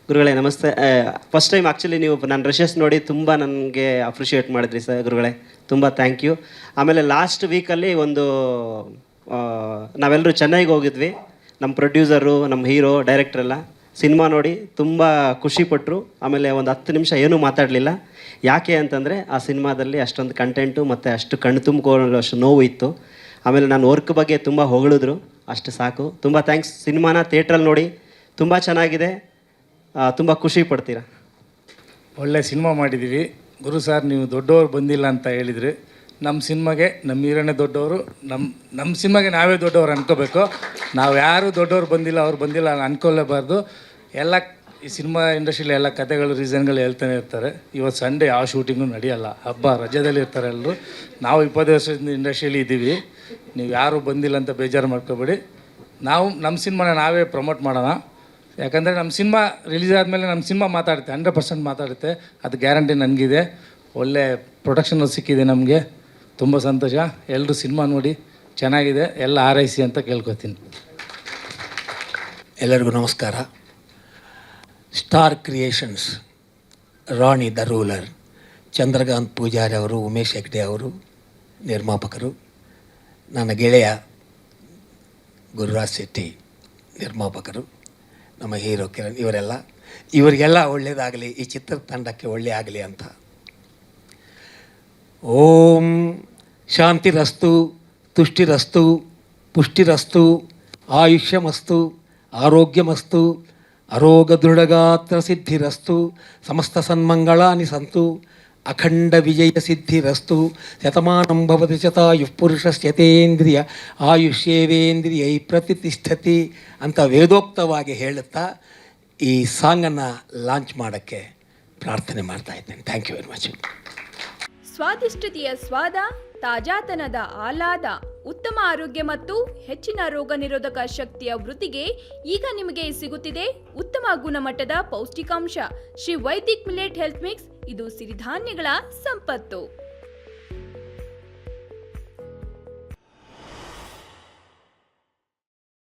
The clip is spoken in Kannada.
ಗುರುಗಳೇ ನಮಸ್ತೆ. ಫಸ್ಟ್ ಟೈಮ್ ಆ್ಯಕ್ಚುಲಿ ನೀವು ನಾನು ರಶಸ್ ನೋಡಿ ತುಂಬ ನನಗೆ ಅಪ್ರಿಷಿಯೇಟ್ ಮಾಡಿದ್ರಿ ಸರ್ ಗುರುಗಳೇ, ತುಂಬ ಥ್ಯಾಂಕ್ ಯು. ಆಮೇಲೆ ಲಾಸ್ಟ್ ವೀಕಲ್ಲಿ ಒಂದು ನಾವೆಲ್ಲರೂ ಚೆನ್ನೈಗೆ ಹೋಗಿದ್ವಿ, ನಮ್ಮ ಪ್ರೊಡ್ಯೂಸರು, ನಮ್ಮ ಹೀರೋ, ಡೈರೆಕ್ಟ್ರ್ ಎಲ್ಲ ಸಿನಿಮಾ ನೋಡಿ ತುಂಬ ಖುಷಿಪಟ್ಟರು. ಆಮೇಲೆ ಒಂದು 10 ನಿಮಿಷ ಏನೂ ಮಾತಾಡಲಿಲ್ಲ. ಯಾಕೆ ಅಂತಂದರೆ ಆ ಸಿನಿಮಾದಲ್ಲಿ ಅಷ್ಟೊಂದು ಕಂಟೆಂಟು ಮತ್ತು ಅಷ್ಟು ಕಣ್ಣು ತುಂಬಿಕೊಳ್ಳೋಷ್ಟು ನೋವು ಇತ್ತು. ಆಮೇಲೆ ನಾನು ವರ್ಕ್ ಬಗ್ಗೆ ತುಂಬ ಹೊಗಳಿದ್ರು, ಅಷ್ಟು ಸಾಕು. ತುಂಬ ಥ್ಯಾಂಕ್ಸ್. ಸಿನಿಮಾನ ಥಿಯೇಟ್ರಲ್ಲಿ ನೋಡಿ, ತುಂಬ ಚೆನ್ನಾಗಿದೆ, ತುಂಬ ಖುಷಿ ಪಡ್ತೀರಾ. ಒಳ್ಳೆ ಸಿನಿಮಾ ಮಾಡಿದ್ದೀವಿ. ಗುರು ಸರ್ ನೀವು ದೊಡ್ಡವರು ಬಂದಿಲ್ಲ ಅಂತ ಹೇಳಿದ್ರಿ. ನಮ್ಮ ಸಿನಿಮಾಗೆ ನಮ್ಮ ಹೀರೋನೇ ದೊಡ್ಡವರು, ನಮ್ಮ ಸಿನಿಮಾಗೆ ನಾವೇ ದೊಡ್ಡವರು ಅನ್ಕೋಬೇಕು. ನಾವು ಯಾರೂ ದೊಡ್ಡವ್ರು ಬಂದಿಲ್ಲ, ಅವ್ರು ಬಂದಿಲ್ಲ ಅನ್ಕೊಳ್ಳೇಬಾರ್ದು. ಎಲ್ಲ ಈ ಸಿನಿಮಾ ಇಂಡಸ್ಟ್ರಿಯಲ್ಲಿ ಎಲ್ಲ ಕಥೆಗಳು, ರೀಸನ್ಗಳು ಹೇಳ್ತಾನೆ ಇರ್ತಾರೆ. ಇವತ್ತು ಸಂಡೇ ಯಾವ ಶೂಟಿಂಗು ನಡೆಯಲ್ಲ, ಹಬ್ಬ ರಜದಲ್ಲಿ ಇರ್ತಾರೆ ಎಲ್ಲರೂ. ನಾವು 20 ವರ್ಷದಿಂದ ಇಂಡಸ್ಟ್ರಿಯಲ್ಲಿ ಇದ್ದೀವಿ. ನೀವು ಯಾರೂ ಬಂದಿಲ್ಲ ಅಂತ ಬೇಜಾರು ಮಾಡ್ಕೋಬೇಡಿ. ನಾವು ನಮ್ಮ ಸಿನಿಮಾನ ನಾವೇ ಪ್ರಮೋಟ್ ಮಾಡೋಣ. ಯಾಕಂದರೆ ನಮ್ಮ ಸಿನಿಮಾ ರಿಲೀಸ್ ಆದಮೇಲೆ ನಮ್ಮ ಸಿನಿಮಾ ಮಾತಾಡುತ್ತೆ, 100% ಮಾತಾಡುತ್ತೆ. ಅದು ಗ್ಯಾರಂಟಿ ನನಗಿದೆ. ಒಳ್ಳೆ ಪ್ರೊಡಕ್ಷನ್ ಸಿಕ್ಕಿದೆ ನಮಗೆ, ತುಂಬ ಸಂತೋಷ. ಎಲ್ಲರೂ ಸಿನಿಮಾ ನೋಡಿ ಚೆನ್ನಾಗಿದೆ, ಎಲ್ಲ ಆರೈಸಿ ಅಂತ ಕೇಳ್ಕೊತೀನಿ. ಎಲ್ಲರಿಗೂ ನಮಸ್ಕಾರ. Star creations, Rani the ruler, Chandrakant Poojari ಅವರು, ಉಮೇಶ್ ಹೆಗ್ಡೆ ಅವರು ನಿರ್ಮಾಪಕರು. ನನ್ನ ಗೆಳೆಯ ಗುರುರಾಜ್ ಶೆಟ್ಟಿ ನಿರ್ಮಾಪಕರು, ನಮ್ಮ ಹೀರೋ ಕಿರಣ್, ಇವರಿಗೆಲ್ಲ ಒಳ್ಳೆಯದಾಗಲಿ, ಈ ಚಿತ್ರತಂಡಕ್ಕೆ ಒಳ್ಳೆ ಆಗಲಿ ಅಂತ. ಓಂ ಶಾಂತಿರಸ್ತು, ತುಷ್ಟಿರಸ್ತು, ಪುಷ್ಟಿರಸ್ತು, ಆಯುಷ್ಯಮಸ್ತು, ಆರೋಗ್ಯಮಸ್ತು, ಆರೋಗ್ಯ ದೃಢಗಾತ್ರ ಸಿದ್ಧಿರಸ್ತು, ಸಮಸ್ತ ಸನ್ಮಂಗಳಾನಿ ಸಂತು, ಅಖಂಡ ವಿಜಯ ಸಿದ್ಧಿರಸ್ತು, ಶತಮಾನಂ ಭವತಿ ಶತಾಯುಃ ಪುರುಷಸ್ಯತೇಂದ್ರಿಯ ಆಯುಷ್ಯೇವೇಂದ್ರಿಯೈ ಪ್ರತಿಷ್ಠತಿ ಅಂತ ವೇದೋಕ್ತವಾಗಿ ಹೇಳುತ್ತಾ ಈ ಸಾಂಗನ್ನು ಲಾಂಚ್ ಮಾಡೋಕ್ಕೆ ಪ್ರಾರ್ಥನೆ ಮಾಡ್ತಾ ಇದ್ದೇನೆ. Thank you very much. ಸ್ವಾದಿಷ್ಟತೆಯ ಸ್ವಾದ, ತಾಜಾತನದ ಆಹ್ಲಾದ, ಉತ್ತಮ ಆರೋಗ್ಯ ಮತ್ತು ಹೆಚ್ಚಿನ ರೋಗ ನಿರೋಧಕ ಶಕ್ತಿಯ ವೃದ್ಧಿಗೆ ಈಗ ನಿಮಗೆ ಸಿಗುತ್ತಿದೆ ಉತ್ತಮ ಗುಣಮಟ್ಟದ ಪೌಷ್ಟಿಕಾಂಶ Shri Vaidik millet health mix. ಇದು ಸಿರಿಧಾನ್ಯಗಳ ಸಂಪತ್ತು.